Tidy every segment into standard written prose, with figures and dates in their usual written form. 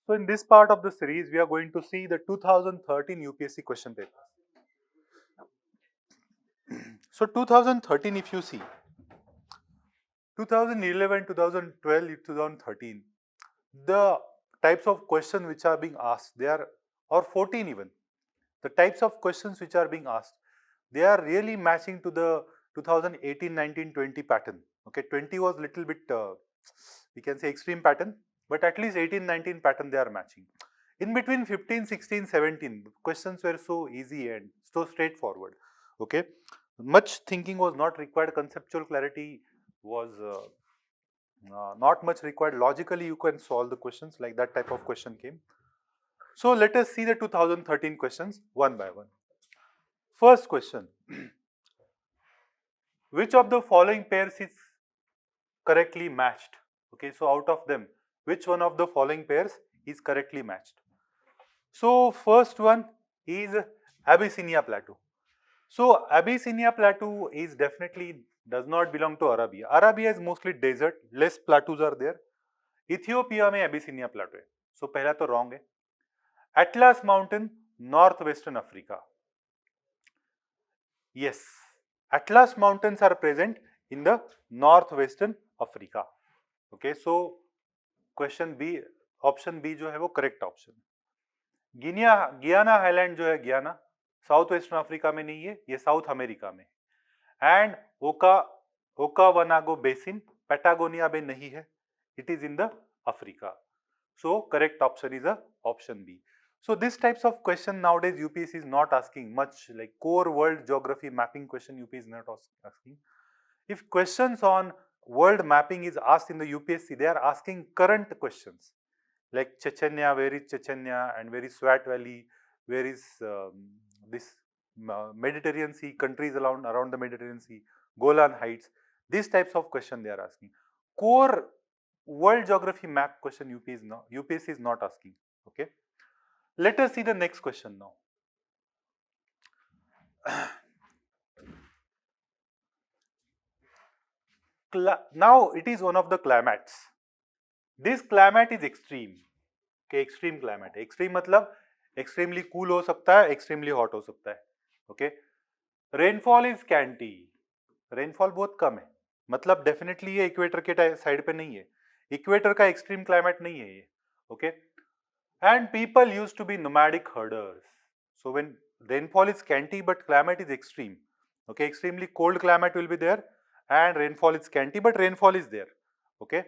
So in this part of the series, we are going to see the 2013 UPSC question paper. So 2013, if you see, 2011, 2012, 2013, the types of questions which are being asked, they are, or 14 even, the types of questions which are being asked, they are really matching to the 2018, 19, 20 pattern. Okay, 20 was little bit, we can say extreme pattern, but at least 18, 19 pattern they are matching. In between 15, 16, 17, questions were so easy and so straightforward. Okay, much thinking was not required, conceptual clarity was not much required. Logically, you can solve the questions, like that type of question came. So let us see the 2013 questions one by one. First question. Which of the following pairs is correctly matched? Okay, so out of them, which one of the following pairs is correctly matched? So first one is Abyssinia Plateau. So Abyssinia Plateau is definitely does not belong to Arabia. Arabia is mostly desert, less plateaus are there. Ethiopia में Abyssinia Plateau है. So पहला तो wrong है. Atlas Mountain, northwestern Africa. Yes, Atlas Mountains are present in the northwestern Africa. Okay, so question B, option B जो है वो correct option. गियाना highland जो है, गियाना साउथ वेस्टर्न अफ्रीका में नहीं है, ये साउथ अमेरिका में. एंड ओकावानागो बेसिन पैटागोनिया में नहीं है, it is in the Africa. So correct option is option B. So this types of question nowadays UPSC is not asking much, like core world geography mapping question UPSC is not asking. If questions on world mapping is asked in the UPSC, they are asking current questions like Chechnya, where is Chechnya, and where is Swat Valley, where is this Mediterranean Sea, countries around the Mediterranean Sea, Golan Heights. These types of question they are asking. Core world geography map question UPSC is not asking. Okay. Let us see the next question now. Now it is one of the climates. This climate is extreme. Okay, extreme climate. Extreme मतलब extremely cool हो सकता है, extremely hot हो सकता है. Okay. Rainfall is scanty. Rainfall बहुत कम है. मतलब definitely ये इक्वेटर के साइड पे नहीं है. इक्वेटर का एक्सट्रीम क्लाइमेट नहीं है ये. Okay. And people used to be nomadic herders. So when rainfall is scanty but climate is extreme, okay, extremely cold climate will be there and rainfall is scanty but rainfall is there. Okay,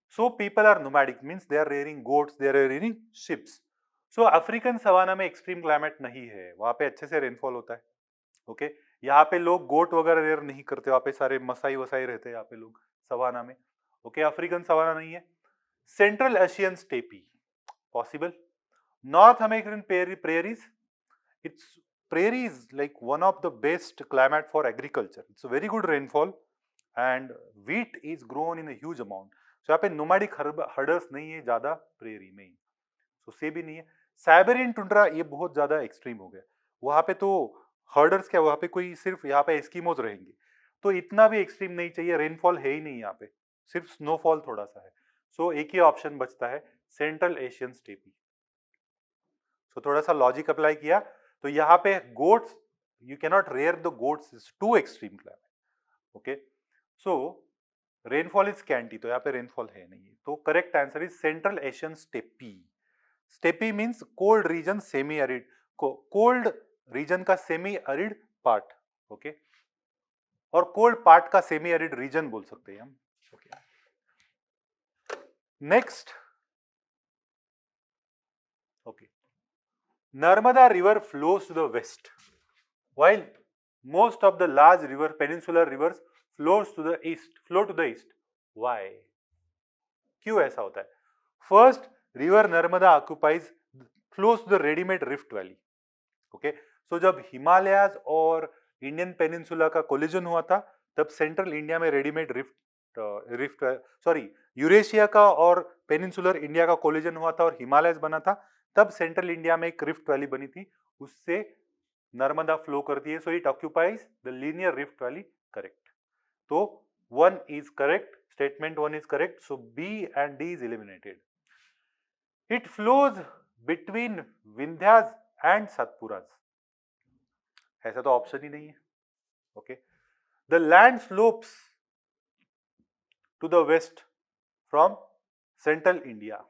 so people are nomadic, means they are rearing goats, they are rearing sheep. So African savanna में extreme climate नहीं है, वहाँ पे अच्छे से rainfall होता है. Okay, यहाँ पे लोग गोट वगैरह रेयर नहीं करते, वहाँ पे सारे मसाई वसाई रहते हैं यहाँ पे लोग सवाना में. ओके, अफ्रीकन सवाना नहीं है. Central Asian steppe possible. North American prairies, it's prairies like one of the best climate for agriculture. It's a very good rainfall and wheat is grown in a huge amount. So यहाँ पे nomadic herders नहीं है ज़्यादा prairie में. So से भी नहीं है. साइबेरियन टुंड्रा ये बहुत ज़्यादा एक्सट्रीम हो गया. वहाँ पे तो हर्डर्स क्या, वहाँ पे कोई सिर्फ यहाँ पे एस्किमोज रहेंगे, तो इतना भी एक्सट्रीम नहीं चाहिए. रेनफॉल है ही नहीं यहाँ पे, सिर्फ स्नोफॉल थोड़ा सा है. सो एक ही ऑप्शन बचता है, सेंट्रल एशियन स्टेपी. सो थोड़ा सा लॉजिक अप्लाई किया तो यहाँ पे goats, you cannot rear the goats, is too extreme climate. Okay, so rainfall is scanty, तो यहाँ पे रेनफॉल है नहीं. तो correct answer is central Asian steppe. Steppe means cold region, semi arid, cold region का सेमी अरिड पार्ट. ओके, और cold part का semi arid region बोल सकते हैं हम. Okay, next. Okay, Narmada river flows to the west, while most of the large river, peninsular rivers, flows to the east. Flow to the east. Why? क्यों ऐसा होता है? First, river Narmada occupies, flows to the ready-made rift valley. Okay, so जब हिमालयाज और Indian peninsula का collision हुआ था, तब सेंट्रल इंडिया में रेडीमेड यूरेशिया का और पेनिनसुलर इंडिया का कोलिजन हुआ था और हिमालयस बना था. तब सेंट्रल इंडिया में एक रिफ्ट वैली बनी थी, उससे नर्मदा फ्लो करती है. So it occupies the linear rift valley. Correct. तो 1 is correct, statement 1 is correct. So B and D is eliminated. It flows between Vindhyas and Satpuras. ऐसा तो ऑप्शन ही नहीं है. Okay. The land slopes to the west from central India.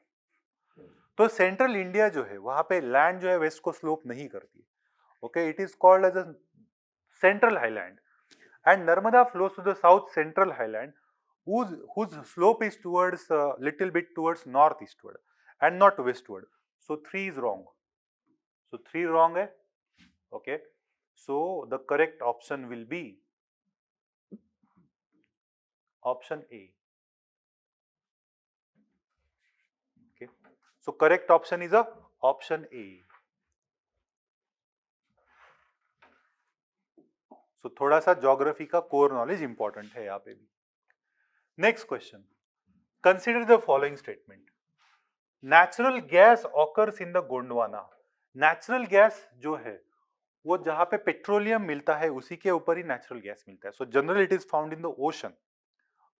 तो central India जो है वहां पे लैंड जो है वेस्ट को स्लोप नहीं करती. Okay. It is called as a central highland. And Narmada flows to the south central highland whose slope is towards little bit towards northeastward and not westward. So 3 is wrong. So 3 wrong hai. Okay. So the correct option will be option A. Okay. So correct option is a option A. So थोड़ा सा geography का core knowledge important है यहाँ पे भी. Next question. Consider the following statement. Natural gas occurs in the Gondwana. Natural gas जो है वो जहां पे पेट्रोलियम मिलता है उसी के ऊपर ही नेचुरल गैस मिलता है. So generally it is found in the ocean.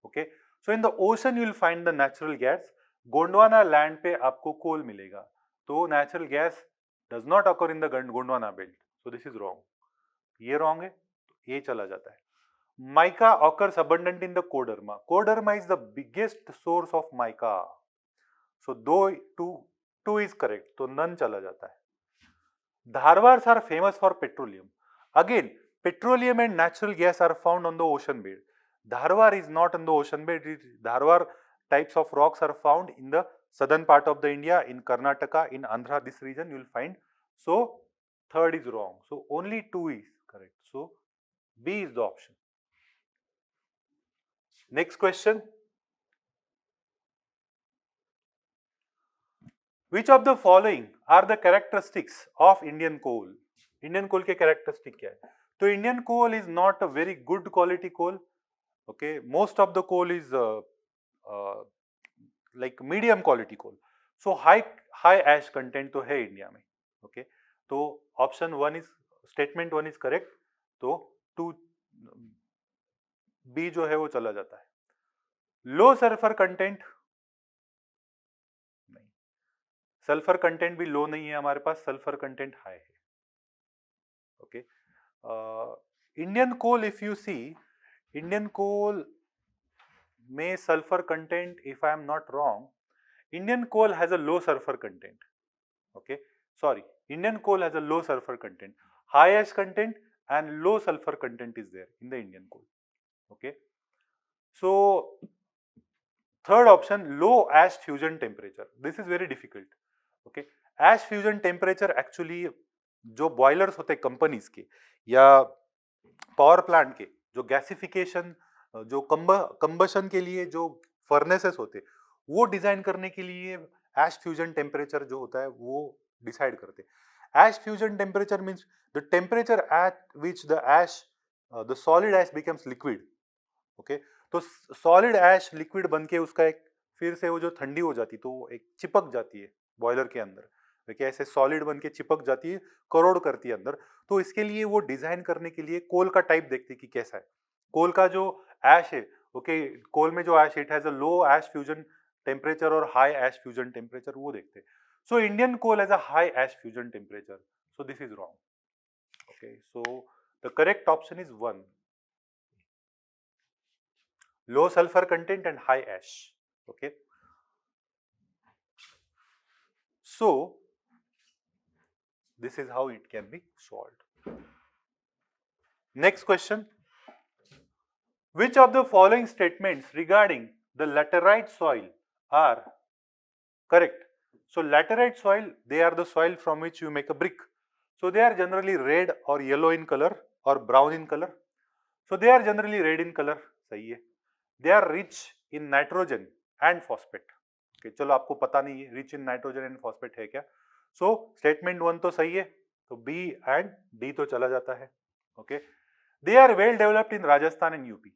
Okay. So in the ocean you will find the natural gas. Gondwana land पे आपको कोल मिलेगा. तो natural gas does not occur in the Gondwana belt. So this is wrong. ये wrong है तो ये चला जाता है. Mica occurs abundant in the Koderma. Koderma is the biggest source of mica. So two is correct. तो none चला जाता है. Dharwars are famous for petroleum. Again, petroleum and natural gas are found on the ocean bed. Dharwar is not on the ocean bed. Dharwar types of rocks are found in the southern part of the India, in Karnataka, in Andhra. This region you will find. So third is wrong. So only 2 is correct. So B is the option. Next question. Which of the following are the characteristics of Indian coal? Indian coal के characteristic क्या है? तो Indian coal is not a very good quality coal. Okay, most of the coal is like medium quality coal. So high ash content तो है India में. Okay, तो option 1 is statement 1 is correct. तो 2 B जो है वो चला जाता है. लो सल्फर कंटेंट नहीं. सल्फर कंटेंट भी लो नहीं है हमारे पास. सल्फर कंटेंट हाई है. Okay. Indian coal if you see, Indian coal में sulphur content, if I am not wrong, Indian coal has a low sulphur content. Okay, sorry, Indian coal has a low sulphur content. High ash content and low sulfur content is there in the Indian coal. Okay, so third option, low ash fusion temperature. This is very difficult. Okay, ash fusion temperature actually जो boilers होते हैं companies के या power plant के, जो gasification, जो combustion के लिए जो फर्नेसेस होते हैं, वो डिजाइन करने के लिए एश फ्यूजन टेम्परेचर जो होता है वो डिसाइड करते हैं. Ash fusion temperature means the temperature at which the ash, the solid ash becomes liquid. Okay, तो solid ash liquid बन के उसका एक फिर से वो जो ठंडी हो जाती तो एक चिपक जाती है बॉयलर के अंदर. देखिए ऐसे सॉलिड बन के चिपक जाती है, करोड़ करती है अंदर. तो इसके लिए वो डिजाइन करने के लिए कोल का टाइप देखते हैं कि कैसा है. कोल का जो एश है, ओके, कोल में जो ash, it has a low ash fusion temperature और हाई एश फ्यूजन टेम्परेचर, वो देखते हैं. So Indian coal has a high ash fusion temperature. So this is wrong. Okay, so the correct option is 1. Low sulfur content and high ash. Okay. So this is how it can be solved. Next question. Which of the following statements regarding the laterite soil are correct? So laterite soil, they are the soil from which you make a brick. So they are generally red or yellow in color or brown in color. So they are generally red in color. सही है. They are rich in nitrogen and phosphate. Okay, चलो आपको पता नहीं है rich in nitrogen and phosphate है क्या. So statement 1 तो सही है. तो B and D तो चला जाता है. Okay. They are well developed in Rajasthan and UP.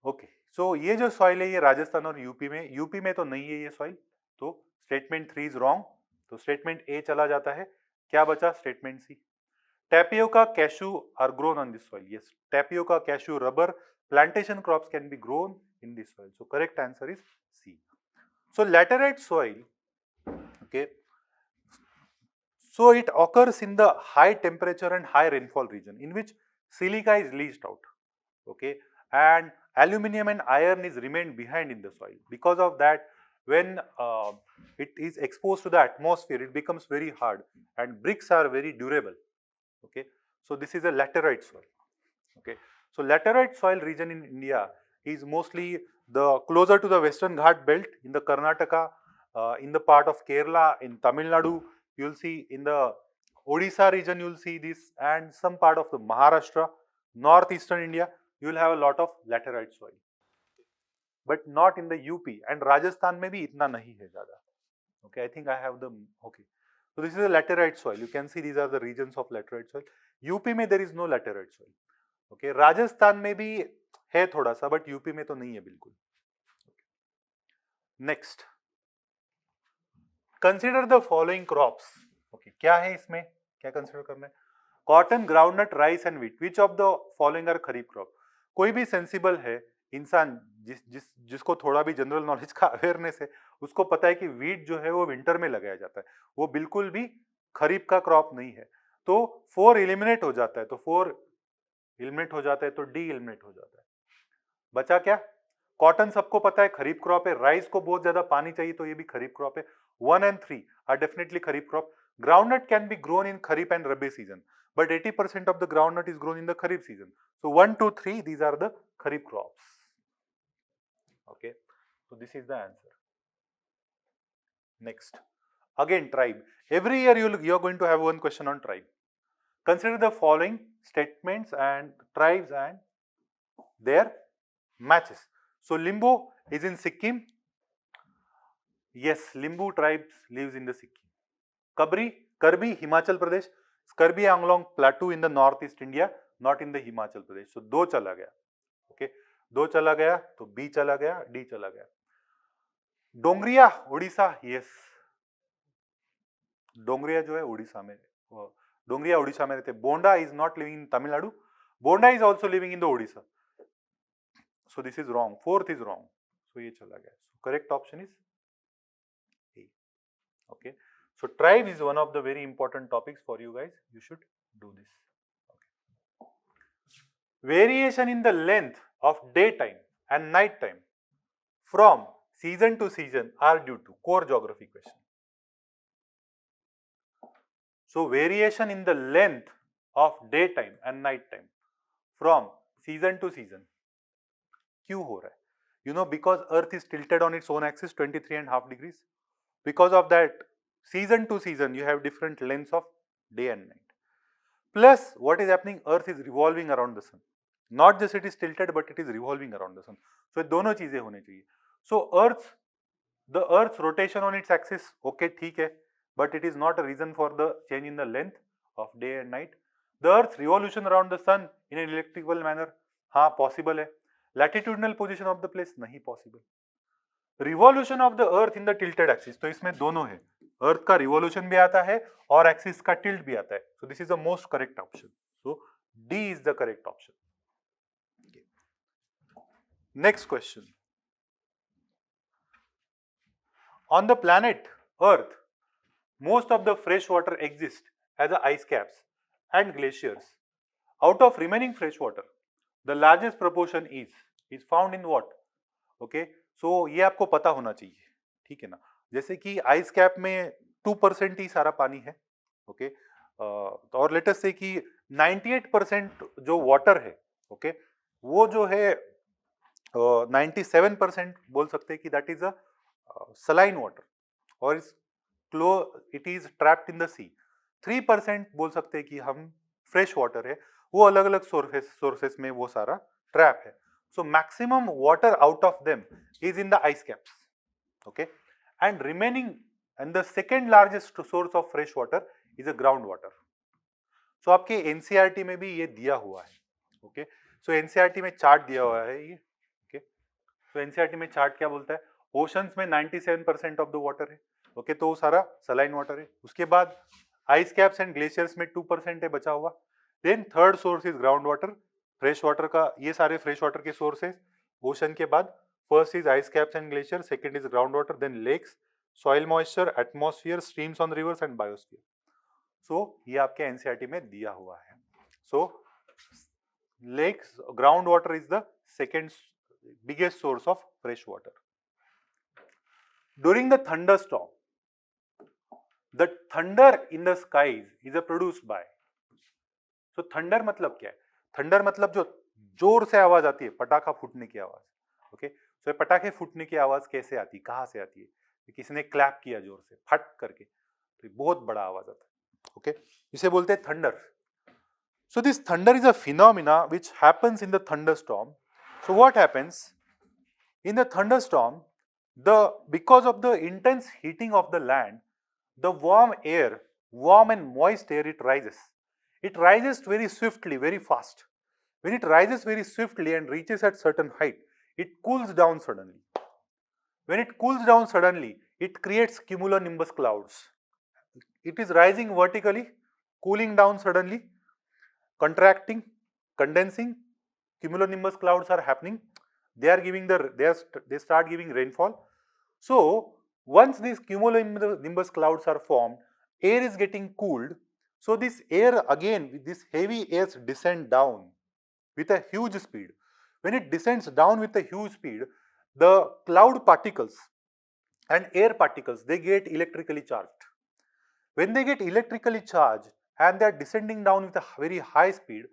Okay. So ये जो soil है ये राजस्थान और यूपी में तो नहीं है ये soil. तो स्टेटमेंट 3 इज रॉन्ग. तो स्टेटमेंट ए चला जाता है. क्या बचा? Statement C. Tapioca, cashew are grown on this soil. Yes, tapioca, cashew, rubber, plantation crops can be grown in this soil. So correct answer is C. So laterite soil Okay, so it occurs in the high temperature and high rainfall region in which silica is leached out. Okay, and aluminum and iron is remained behind in the soil. Because of that, when it is exposed to the atmosphere, it becomes very hard, and bricks are very durable. Okay, so this is a laterite soil. Okay, so laterite soil region in India is mostly the closer to the Western Ghat belt in the Karnataka, in the part of Kerala, in Tamil Nadu, you will see in the Odisha region, you will see this, and some part of the Maharashtra, northeastern India, you will have a lot of laterite soil, but not in the UP and Rajasthan में भी इतना नहीं है ज़्यादा. Okay, I think I have the, okay. So this is a laterite soil. You can see these are the regions of laterite soil. UP में there is no laterite soil. Okay, Rajasthan में भी है थोड़ा सा, बट यूपी में तो नहीं है बिल्कुल. Next, consider the following crops. Okay, क्या है इसमें, क्या कंसिडर करना है? Cotton, groundnut, rice and wheat. Which of the following are kharif crop? कोई भी सेंसिबल है इंसान, जिसको थोड़ा भी जनरल नॉलेज का अवेयरनेस है, उसको पता है कि व्हीट जो है वो विंटर में लगाया जाता है, वो बिल्कुल भी खरीफ का क्रॉप नहीं है. तो 4 एलिमिनेट हो जाता है, तो 4 एलिमिनेट हो जाता है, तो डी एलिमिनेट हो जाता है. बचा क्या? कॉटन सबको पता है खरीफ क्रॉप है. राइस को बहुत ज्यादा पानी चाहिए, तो ये भी खरीफ क्रॉप है. 1 and 3 are definitely kharif crop. Groundnut can be grown in kharif and rabi season, but 80% of the groundnut is grown in the kharif season. So 1, 2, 3, these are the kharif crops. Okay, so this is the answer. Next, again tribe. Every year you are going to have one question on tribe. Consider the following statements and tribes and their matches. So Limbu is in Sikkim. Yes, Limbu tribes lives in the Sikkim. Karbi, Himachal Pradesh. Karbi Anglong plateau in the northeast India, not in the Himachal Pradesh. So दो चला गया. Okay, दो चला गया, तो B चला गया, D चला गया. डोंगरिया उड़ीसा, yes. डोंगरिया जो है उड़ीसा में, डोंगरिया उड़ीसा में रहते. बोंडा is not living in Tamil Nadu. Bonda is also living in the Odisha. So this is wrong. Fourth is wrong. So ये चला गया. So correct option is A. Okay. So tribe is one of the very important topics for you guys. You should do this. Okay. Variation in the length of daytime and night time from season to season are due to core geography question. So variation in the length of daytime and night time from season to season. क्यों हो रहा है? You know, because Earth is tilted on its own axis 23.5 degrees. Because of that, season to season you have different lengths of day and night. Plus, what is happening? Earth is revolving around the sun. Not just it is tilted, but it is revolving around the sun. So दोनों चीजें होनी चाहिए. So the Earth's rotation on its axis, okay, ठीक है, but it is not a reason for the change in the length of day and night. The Earth's revolution around the sun in an elliptical manner, हाँ possible है. Latitudinal position of the place नहीं possible. Revolution of the Earth in the tilted axis, तो इसमें दोनों है. Earth का revolution भी आता है और axis का tilt भी आता है. So this is the most correct option. So D is the correct option. Okay. Next question. On the planet Earth, most of the fresh water exists as ice caps and glaciers. Out of remaining fresh water, the largest proportion is found in what? Okay, so ये आपको पता होना चाहिए, ठीक है ना. जैसे कि आइस कैप में 2% ही सारा पानी है. ओके, और लेट अस से कि 98% जो वाटर है, ओके, वो जो है 97% बोल सकते हैं कि that is a saline water और it is trapped in the sea. 3% बोल सकते हैं कि हम फ्रेश वाटर है, वो अलग अलग सोर्सेस में वो सारा ट्रैप है. So maximum water out of them is in the ice caps, okay, and remaining, and the second largest source of fresh water is a groundwater. So आपके NCERT में भी ये दिया हुआ है, okay. So NCERT में chart दिया हुआ है ये, okay. So NCERT में चार्ट क्या बोलता है? ओशंस में 97% ऑफ द वाटर है, ओके, तो वो सारा सलाइन वाटर है. उसके बाद आइस कैप्स एंड ग्लेशियर्स में 2% है बचा हुआ. Then third source is ground water, fresh water का. ये सारे फ्रेश वाटर के सोर्सेज ओशन के बाद first is ice caps and glacier, second is ground water, then lakes, soil moisture, atmosphere, streams on rivers and biosphere. So ये आपके NCERT में दिया हुआ है. So lakes, groundwater is the second biggest source of fresh water. During the thunderstorm, the thunder in the skies is produced by. So thunder मतलब क्या है? Thunder मतलब जो जोर से आवाज आती है, पटाखा फूटने की आवाज. ओके, so पटाखे फूटने की आवाज कैसे आती है, कहाँ से आती है? किसी ने क्लैप किया जोर से, फट करके, तो बहुत बड़ा आवाज आता है. ओके, इसे बोलते हैं thunder. So this thunder is a phenomena which happens in the thunderstorm. So what happens in the thunderstorm? Because of the intense heating of the land, the warm air, warm and moist air, it rises. It rises very swiftly, very fast. When it rises very swiftly and reaches at certain height, it cools down suddenly. When it cools down suddenly, it creates cumulonimbus clouds. It is rising vertically, cooling down suddenly, contracting, condensing, cumulonimbus clouds are happening. They start giving rainfall. So once these cumulonimbus clouds are formed, air is getting cooled. So this air again, this heavy air descend down with a huge speed. When it descends down with a huge speed, the cloud particles and air particles, they get electrically charged. When they get electrically charged and they are descending down with a very high speed,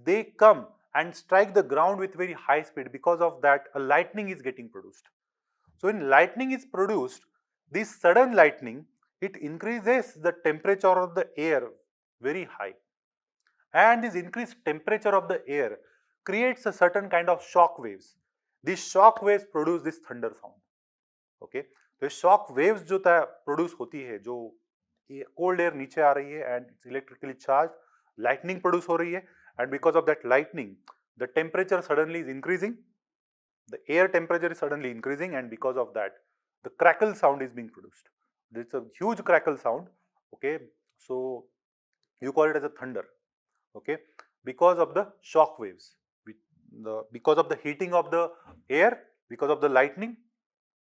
they come and strike the ground with very high speed. Because of that, a lightning is getting produced. So when lightning is produced, this sudden lightning, it increases the temperature of the air very high. And this increased temperature of the air creates a certain kind of shock waves. These shock waves produce this thunder sound. Okay, तो shock waves जो produce होती है, जो cold air नीचे आ रही है and it's electrically charged, lightning produce हो रही है, and because of that lightning, the temperature suddenly is increasing, the air temperature is suddenly increasing, and because of that, the crackle sound is being produced. It's a huge crackle sound. Okay, so you call it as a thunder. Okay, because of the shock waves, because of the heating of the air, because of the lightning,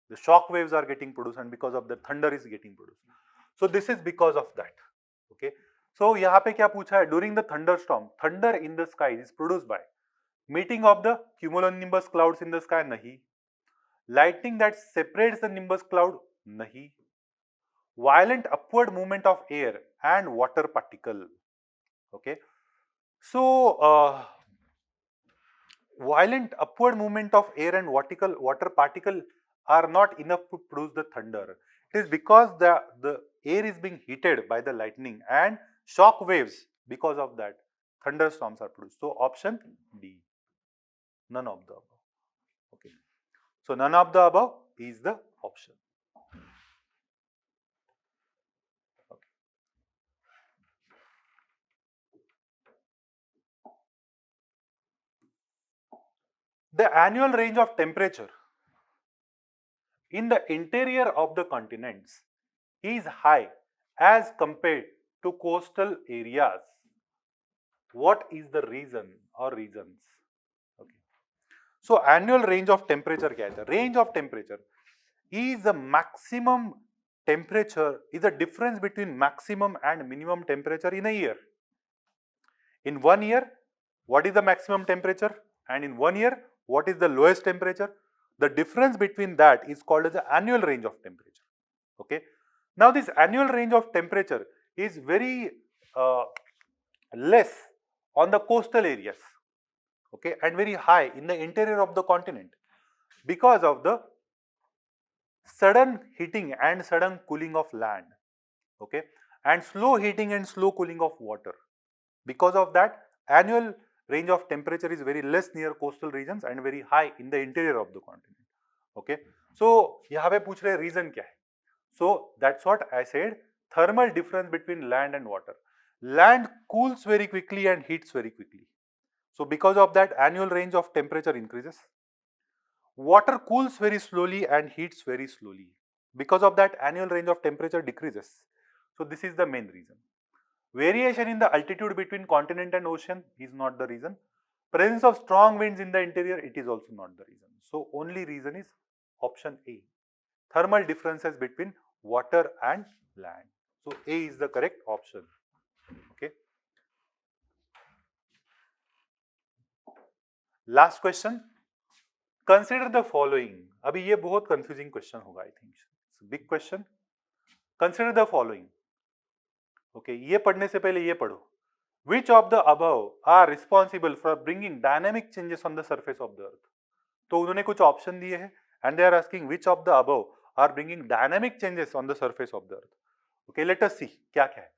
the shock waves are getting produced, and because of the thunder is getting produced. So this is because of that. Okay, so यहाँ पे क्या पूछा है? During the thunderstorm, thunder in the sky is produced by meeting of the cumulonimbus clouds in the sky, nahi. Lightning that separates the nimbus cloud, nahi. Violent upward movement of air and water particle. Okay, so violent upward movement of air and water particle are not enough to produce the thunder. It is because the air is being heated by the lightning and shock waves. Because of that, thunderstorms are produced. So option D, none of the above. Okay, so none of the above is the option. Okay. The annual range of temperature in the interior of the continents is high as compared to coastal areas. What is the reason or reasons? Okay. So annual range of temperature क्या है? Range of temperature is the maximum temperature, is the difference between maximum and minimum temperature in a year. In 1 year, what is the maximum temperature? And in 1 year, what is the lowest temperature? The difference between that is called as the annual range of temperature. Okay. Now this annual range of temperature is very less on the coastal areas, okay, and very high in the interior of the continent because of the sudden heating and sudden cooling of land, okay, and slow heating and slow cooling of water. Because of that, annual range of temperature is very less near coastal regions and very high in the interior of the continent. Okay, so यहाँ पे पूछ रहे reason क्या है? So that's what I said, thermal difference between land and water. Land cools very quickly and heats very quickly. So because of that, annual range of temperature increases. Water cools very slowly and heats very slowly. Because of that, annual range of temperature decreases. So this is the main reason. Variation in the altitude between continent and ocean is not the reason. Presence of strong winds in the interior, it is also not the reason. So only reason is option A. Thermal differences between water and land. So A is the correct option. Okay. Last question. Consider the following. अभी ये बहुत confusing question होगा, I think. It's a big question. Consider the following. Okay, ये पढ़ने से पहले ये पढ़ो. Which of the above are responsible for bringing dynamic changes on the surface of the earth? तो उन्होंने कुछ ऑप्शन दिए हैं and they are asking which of the above are bringing dynamic changes on the surface of the earth. Okay, let us see क्या क्या है.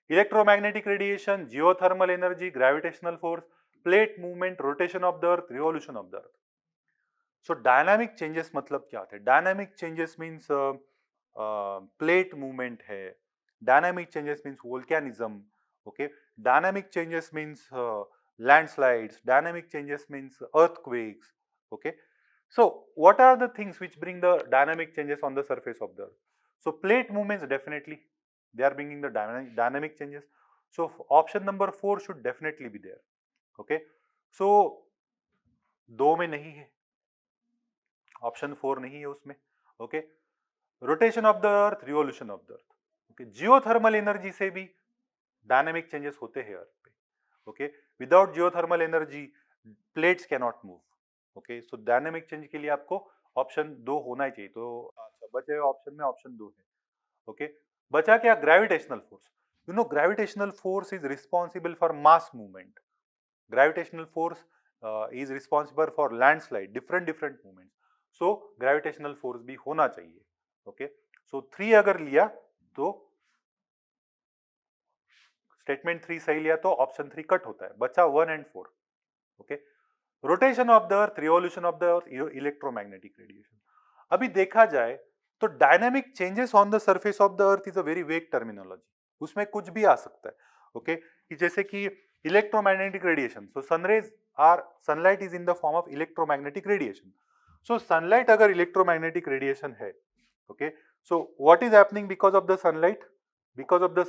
Electromagnetic radiation, geothermal energy, gravitational force, plate movement, rotation of the earth, revolution of the earth. So dynamic changes मतलब क्या होता है? Dynamic changes means plate movement है. Dynamic changes means volcanism. Okay, dynamic changes means landslides. Dynamic changes means earthquakes. Okay, so what are the things which bring the dynamic changes on the surface of the earth? So plate movements, definitely they are bringing the dynamic changes. So option number 4 should definitely be there. Okay, so दो में नहीं है, option 4 नहीं है उसमें. Okay, rotation of the earth, revolution of the earth. Okay, geothermal energy से भी dynamic changes होते हैं अर्थ पे. Okay, without geothermal energy plates can not move. Okay, so dynamic change के लिए आपको ऑप्शन 2 होना ही चाहिए. तो अच्छा, बचे ऑप्शन में ऑप्शन 2 है. ओके, बचा क्या? Gravitational force. You know gravitational force is responsible for mass movement. Gravitational force is responsible for landslide, different movements. So gravitational force भी होना चाहिए. Okay, so 3 अगर लिया तो स्टेटमेंट 3 सही लिया तो ऑप्शन 3 कट होता है, बचा 1 and 4. Okay, rotation of the earth, revolution of the earth, electromagnetic radiation. अभी देखा जाए तो dynamic changes on the surface of the earth is a very vague terminology. उसमें कुछ भी आ सकता है. ओके, कि जैसे कि electromagnetic radiation. So sunrays are, sunlight is in the form of electromagnetic radiation. So sunlight अगर इलेक्ट्रोमैग्नेटिक रेडिएशन है, okay, so what is happening because of the sunlight? Because of the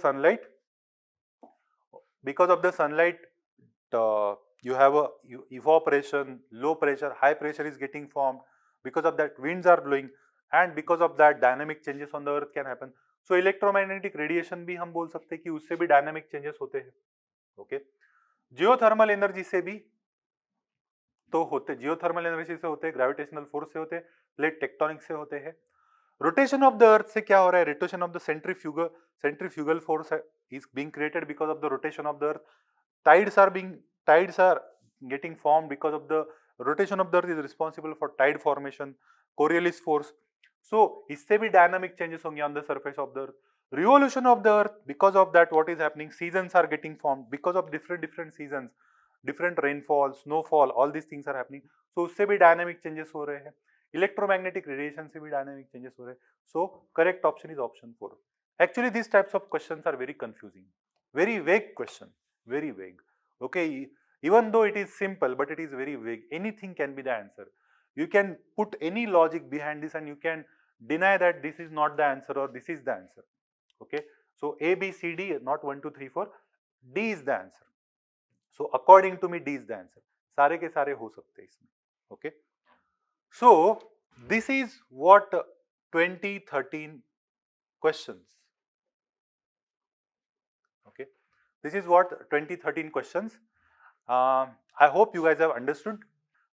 sunlight, you have a evaporation, low pressure, high pressure is getting formed. Because of that, winds are blowing, and because of that, dynamic changes on the earth can happen. So electromagnetic radiation भी हम बोल सकते हैं कि उससे भी dynamic changes होते हैं. Okay, जियोथर्मल एनर्जी से भी तो होते, जियोथर्मल एनर्जी से होते हैं, ग्रेविटेशनल फोर्स से होते हैं, प्लेट टेक्टोनिक से होते हैं. रोटेशन ऑफ द अर्थ से क्या हो रहा है? Rotation of the centrifugal force is being created because of the rotation of the earth. Tides are getting formed because of the rotation of the earth is responsible for tide formation. Coriolis force. So इससे भी dynamic changes होंगे on the surface of the earth. Revolution of the earth, because of that what is happening? Seasons are getting formed because of different seasons, different rainfall, snowfall, all these things are happening. So उससे भी dynamic changes हो रहे हैं. Electromagnetic radiation से भी dynamic changes हो रहे हैं. So correct option is option 4. Actually these types of questions are very confusing, very vague question, very vague. Okay, even though it is simple, but it is very vague. Anything can be the answer. You can put any logic behind this and you can deny that this is not the answer or this is the answer. Okay, so A, B, C, D, not 1, 2, 3, 4. D is the answer. So according to me, D is the answer. सारे के सारे हो सकते हैं इसमें. Okay, so this is what 2013 questions. Okay, this is what 2013 questions. I hope you guys have understood.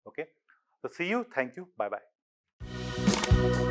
Okay, so see you. Thank you. Bye bye.